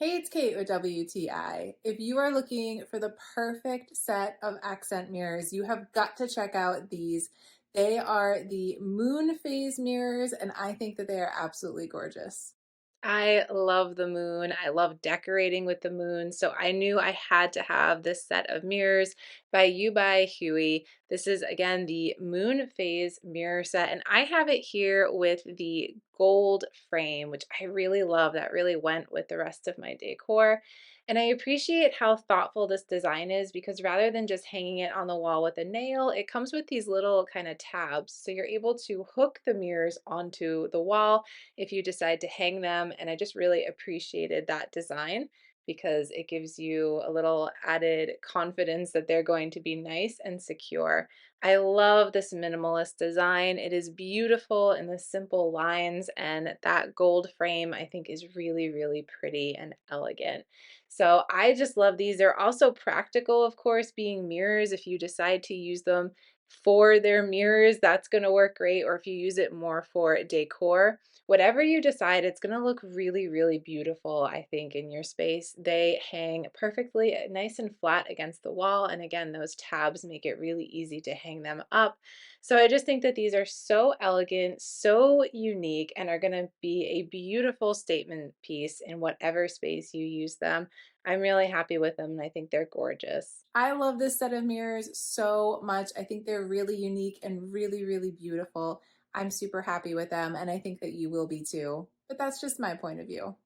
Hey, it's Kate with WTI. If you are looking for the perfect set of accent mirrors, you have got to check out these. They are the moon phase mirrors, and I think that they are absolutely gorgeous. I love the moon. I love decorating with the moon. So I knew I had to have this set of mirrors by YUBAIHUI. This is again the moon phase mirror set. And I have it here with the gold frame, which I really love. That really went with the rest of my decor. And I appreciate how thoughtful this design is because rather than just hanging it on the wall with a nail, it comes with these little kind of tabs. So you're able to hook the mirrors onto the wall if you decide to hang them. And I just really appreciated that design because it gives you a little added confidence that they're going to be nice and secure. I love this minimalist design. It is beautiful in the simple lines, and that gold frame I think is really, really pretty and elegant. So I just love these. They're also practical, of course, being mirrors. If you decide to use them for their mirrors, that's going to work great. Or if you use it more for decor, whatever you decide, it's going to look really, really beautiful, I think, in your space. They hang perfectly nice and flat against the wall. And again, those tabs make it really easy to hang them up. So I just think that these are so elegant, so unique, and are going to be a beautiful statement piece in whatever space you use them. I'm really happy with them and I think they're gorgeous. I love this set of mirrors so much. I think they're really unique and really, really beautiful. I'm super happy with them, and I think that you will be too. But that's just my point of view.